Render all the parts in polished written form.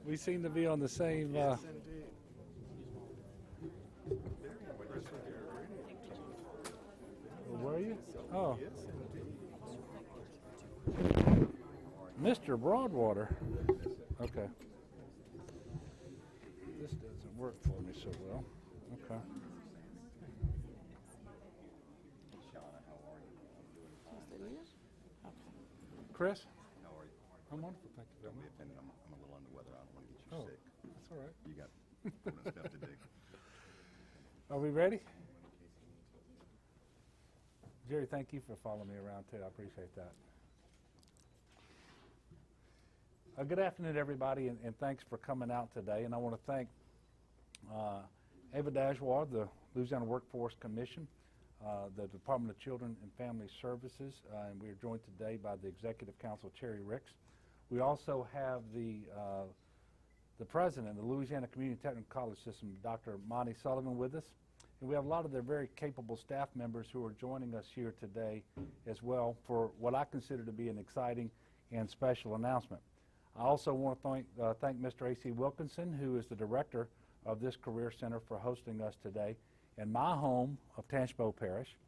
We seem to be on the same. Yes, indeed. Where are you? Oh, Yes, indeed. Mr. Broadwater. Okay. This doesn't work for me so well. Okay. Chris? How are you? I'm wonderful, thank you very Don't be much. offended. I'm a little under the weather. I don't want to get you Oh, sick. that's all right. You got important stuff to do. Are we ready? Jerry, thank you for following me around too. I appreciate that. Good afternoon, everybody, and thanks for coming out today. And I want to thank Ava Dajwar, the Louisiana Workforce Commission, the Department of Children and Family Services, and we are joined today by the Executive Council, Cherry Ricks. We also have the president of the Louisiana Community Technical College System, Dr. Monty Sullivan, with us. And we have a lot of their very capable staff members who are joining us here today as well for what I consider to be an exciting and special announcement. I also want to thank Mr. A.C. Wilkinson, who is the director of this Career Center, for hosting us today in my home of Tangipahoa Parish.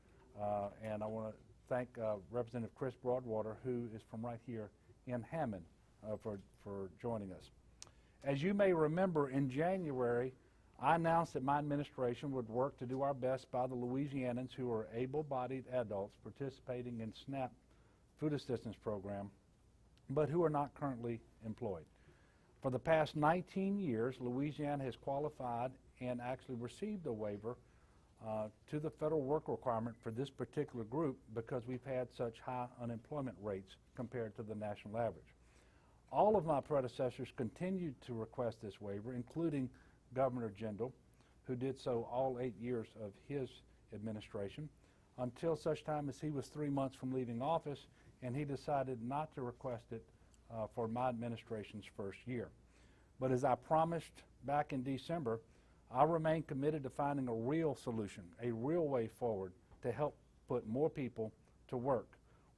And I want to thank Representative Chris Broadwater, who is from right here in Hammond, for joining us. As you may remember, in January, I announced that my administration would work to do our best by the Louisianans who are able-bodied adults participating in SNAP Food Assistance Program, but who are not currently employed. For the past 19 years, Louisiana has qualified and actually received a waiver to the federal work requirement for this particular group because we've had such high unemployment rates compared to the national average. All of my predecessors continued to request this waiver, including Governor Jindal, who did so all 8 years of his administration, until such time as he was 3 months from leaving office, and he decided not to request it for my administration's first year. But as I promised back in December, I remain committed to finding a real solution, a real way forward to help put more people to work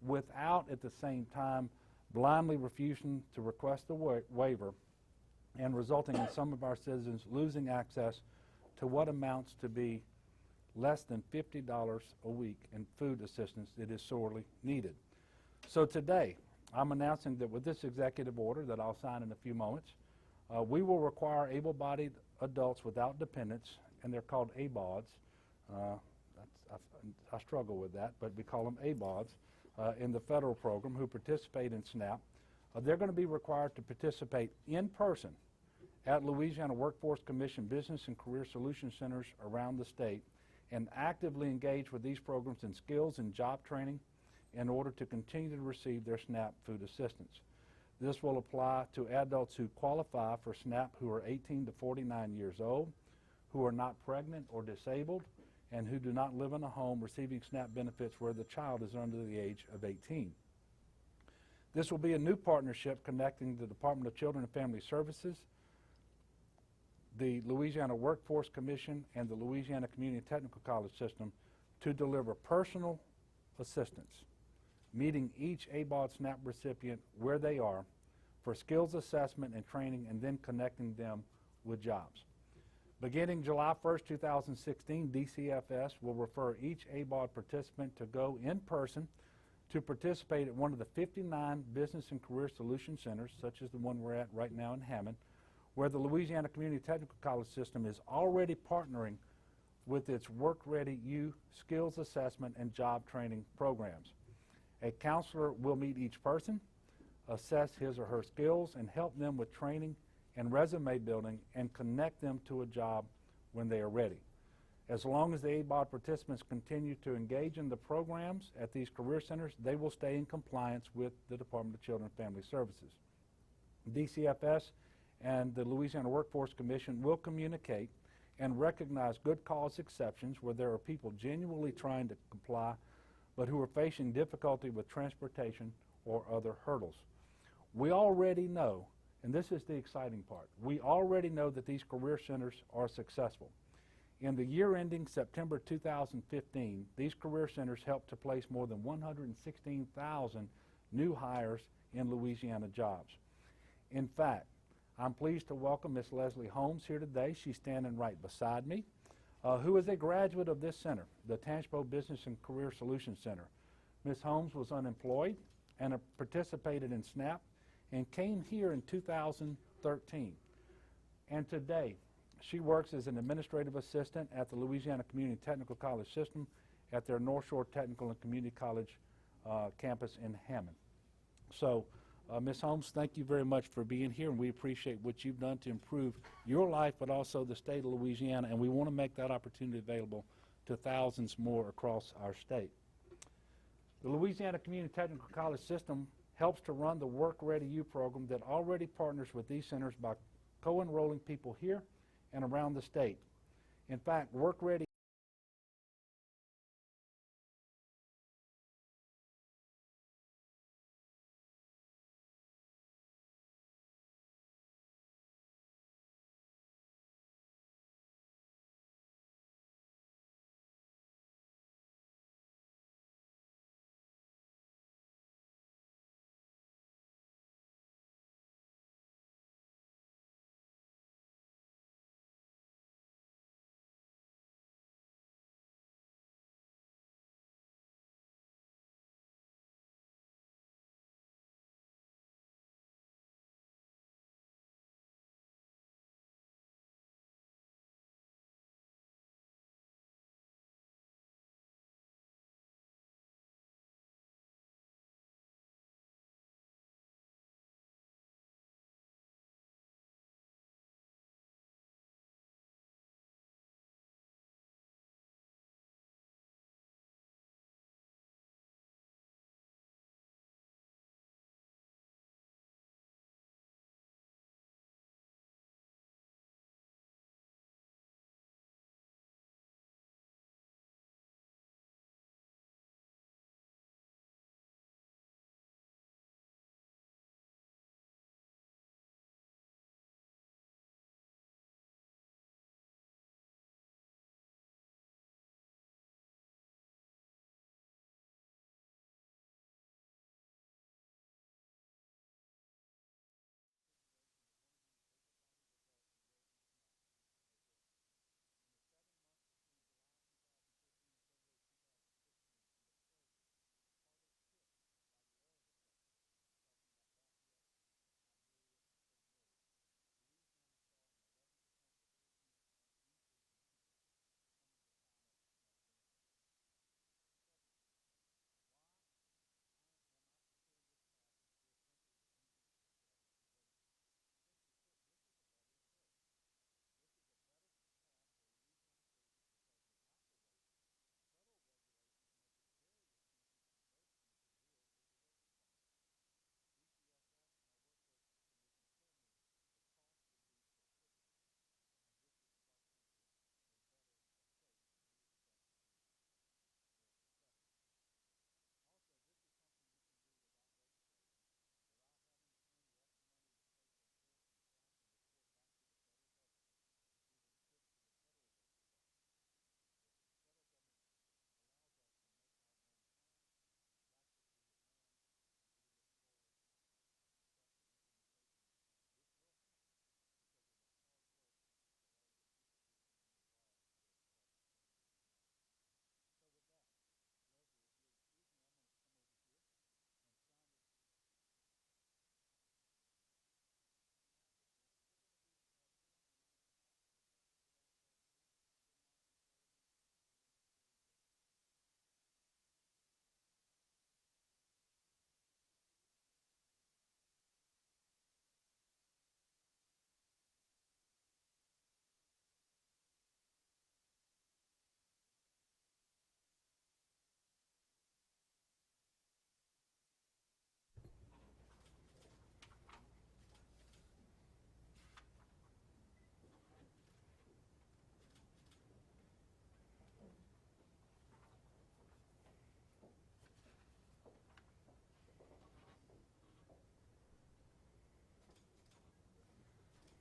without at the same time blindly refusing to request the waiver and resulting in some of our citizens losing access to what amounts to be less than $50 a week in food assistance that is sorely needed. So today, I'm announcing that with this executive order that I'll sign in a few moments, we will require able-bodied adults without dependents, and they're called ABODs. I struggle with that, but we call them ABODs in the federal program who participate in SNAP. They're going to be required to participate in person at Louisiana Workforce Commission Business and Career Solution Centers around the state and actively engage with these programs in skills and job training in order to continue to receive their SNAP food assistance. This will apply to adults who qualify for SNAP who are 18 to 49 years old, who are not pregnant or disabled, and who do not live in a home receiving SNAP benefits where the child is under the age of 18. This will be a new partnership connecting the Department of Children and Family Services, the Louisiana Workforce Commission, and the Louisiana Community Technical College System to deliver personal assistance, meeting each ABOD SNAP recipient where they are for skills assessment and training, and then connecting them with jobs. Beginning July 1st, 2016, DCFS will refer each ABOD participant to go in person to participate at one of the 59 Business and Career Solution Centers, such as the one we're at right now in Hammond, where the Louisiana Community Technical College System is already partnering with its Work Ready U skills assessment and job training programs. A counselor will meet each person, assess his or her skills, and help them with training and resume building and connect them to a job when they are ready. As long as the ABOD participants continue to engage in the programs at these career centers, they will stay in compliance with the Department of Children and Family Services. DCFS and the Louisiana Workforce Commission will communicate and recognize good cause exceptions where there are people genuinely trying to comply but who are facing difficulty with transportation or other hurdles. We already know, and this is the exciting part, we already know that these career centers are successful. In the year ending September 2015, these career centers helped to place more than 116,000 new hires in Louisiana jobs. In fact, I'm pleased to welcome Ms. Leslie Holmes here today. She's standing right beside me, who is a graduate of this center, the Tangipahoa Business and Career Solutions Center. Ms. Holmes was unemployed and participated in SNAP and came here in 2013. And today, she works as an administrative assistant at the Louisiana Community Technical College System at their North Shore Technical and Community College campus in Hammond. So, Ms. Holmes, thank you very much for being here, and we appreciate what you've done to improve your life, but also the state of Louisiana, and we want to make that opportunity available to thousands more across our state. The Louisiana Community Technical College System helps to run the Work Ready U program that already partners with these centers by co-enrolling people here and around the state. In fact, Work Ready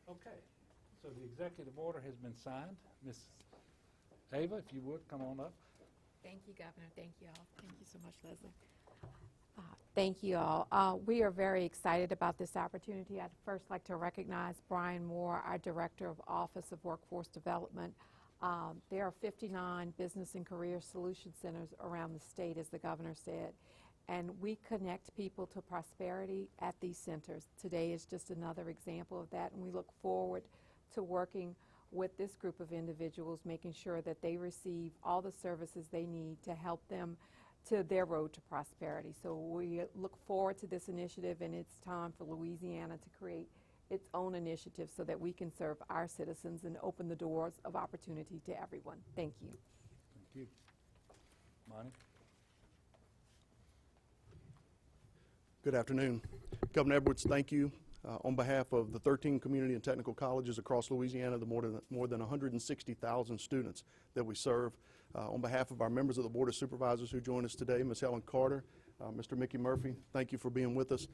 Okay, so the executive order has been signed. Ms. Ava, if you would, come on up. Thank you, Governor. Thank you all. Thank you so much, Leslie. Thank you all. We are very excited about this opportunity. I'd first like to recognize Brian Moore, our Director of Office of Workforce Development. There are 59 Business and Career Solution Centers around the state, as the governor said, and we connect people to prosperity at these centers. Today is just another example of that, and we look forward to working with this group of individuals, making sure that they receive all the services they need to help them to their road to prosperity. So we look forward to this initiative, and it's time for Louisiana to create its own initiative so that we can serve our citizens and open the doors of opportunity to everyone. Thank you. Thank you. Monty? Good afternoon. Governor Edwards, thank you. On behalf of the 13 community and technical colleges across Louisiana, the more than 160,000 students that we serve, on behalf of our members of the Board of Supervisors who join us today, Ms. Helen Carter, Mr. Mickey Murphy, thank you for being with us.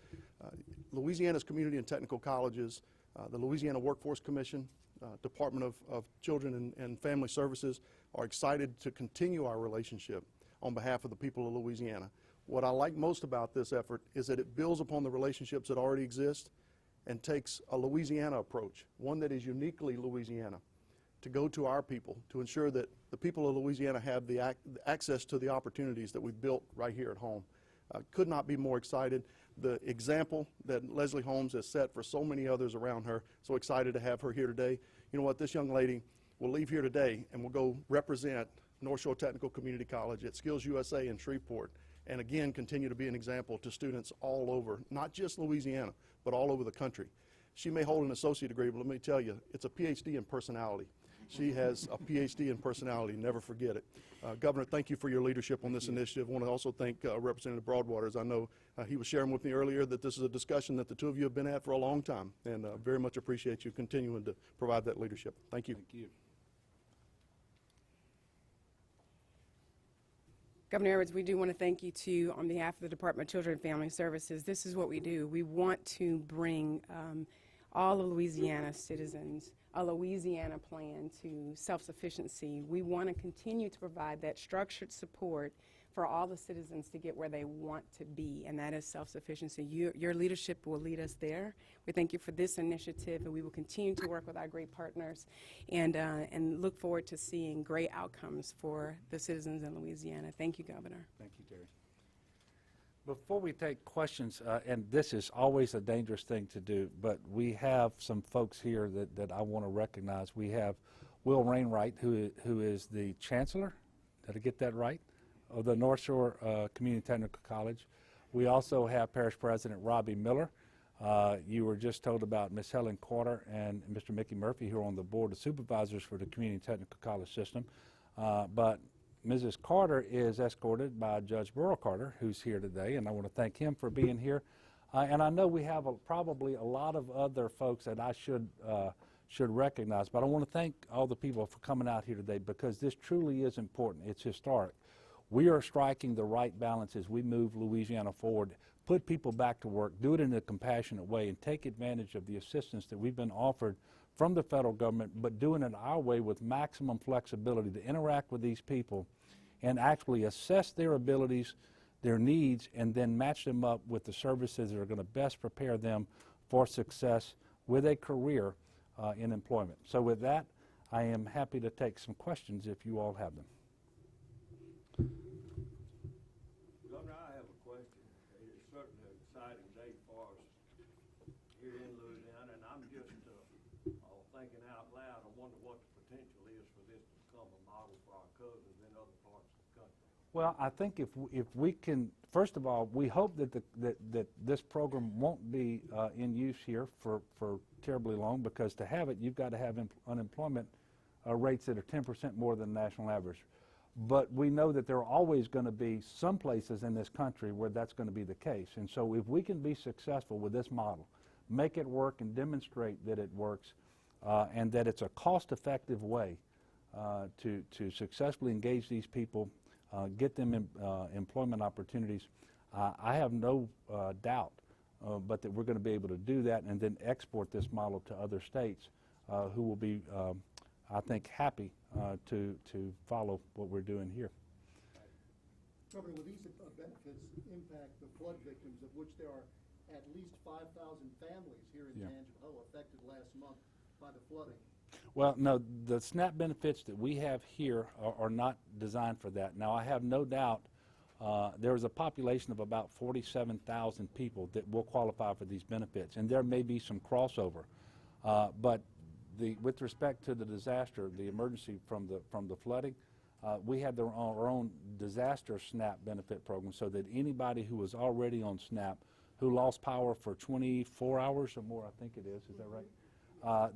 Louisiana's community and technical colleges, the Louisiana Workforce Commission, Department of Children and Family Services are excited to continue our relationship on behalf of the people of Louisiana. What I like most about this effort is that it builds upon the relationships that already exist and takes a Louisiana approach, one that is uniquely Louisiana, to go to our people, to ensure that the people of Louisiana have the access to the opportunities that we've built right here at home. Could not be more excited. The example that Leslie Holmes has set for so many others around her, so excited to have her here today. You know what, this young lady will leave here today and will go represent North Shore Technical Community College at Skills USA in Shreveport, and again continue to be an example to students all over, not just Louisiana, but all over the country. She may hold an associate degree, but let me tell you, it's a PhD in personality. She has a PhD in personality, never forget it. Governor, thank you for your leadership on this initiative. I want to also thank Representative Broadwater. I know he was sharing with me earlier that this is a discussion that the two of you have been at for a long time, and very much appreciate you continuing to provide that leadership. Thank you. Thank you. Governor Edwards, we do want to thank you too on behalf of the Department of Children and Family Services. This is what we do. We want to bring all of Louisiana citizens a Louisiana plan to self-sufficiency. We want to continue to provide that structured support for all the citizens to get where they want to be, and that is self-sufficiency. Your leadership will lead us there. We thank you for this initiative, and we will continue to work with our great partners and look forward to seeing great outcomes for the citizens in Louisiana. Thank you, Governor. Thank you, Terry. Before we take questions, and this is always a dangerous thing to do, but we have some folks here that I want to recognize. We have Will Rainwright, who is the Chancellor. Did I get that right? Of the North Shore Community Technical College. We also have Parish President Robbie Miller. You were just told about Ms. Helen Carter and Mr. Mickey Murphy, who are on the Board of Supervisors for the Community Technical College system. But Mrs. Carter is escorted by Judge Burl Carter, who's here today, and I want to thank him for being here. And I know we have probably a lot of other folks that I should recognize, but I want to thank all the people for coming out here today, because this truly is important. It's historic. We are striking the right balance as we move Louisiana forward, put people back to work, do it in a compassionate way, and take advantage of the assistance that we've been offered from the federal government, but doing it our way with maximum flexibility to interact with these people and actually assess their abilities, their needs, and then match them up with the services that are going to best prepare them for success with a career in employment. So with that, I am happy to take some questions if you all have them. Governor, I have a question. It is certainly an exciting day for us here in Louisiana, and I'm just thinking out loud. I wonder what the potential is for this to become a model for our cousins in other parts of the country. Well, I think if we can, first of all, we hope that that this program won't be in use here for terribly long, because to have it, you've got to have unemployment rates that are 10% more than the national average. But we know that there are always going to be some places in this country where that's going to be the case. And so if we can be successful with this model, make it work and demonstrate that it works, and that it's a cost-effective way to successfully engage these people, get them employment opportunities, I have no doubt but that we're going to be able to do that and then export this model to other states who will be, I think, happy to follow what we're doing here. Governor, will these benefits impact the flood victims, of which there are at least 5,000 families here in Yeah. Tangipahoa affected last month by the flooding? Well, no, the SNAP benefits that we have here are not designed for that. Now, I have no doubt there is a population of about 47,000 people that will qualify for these benefits, and there may be some crossover. But with respect to the disaster, the emergency from the flooding, we had our own disaster SNAP benefit program, so that anybody who was already on SNAP, who lost power for 24 hours or more, I think it is that right?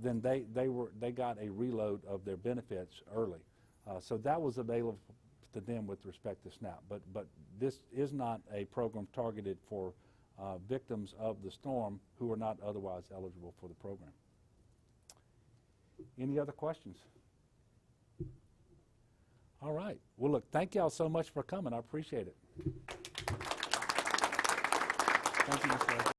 Then they got a reload of their benefits early. So that was available to them with respect to SNAP. But this is not a program targeted for victims of the storm who are not otherwise eligible for the program. Any other questions? All right. Well, look, thank y'all so much for coming. I appreciate it. Thank you, Mr. Ray.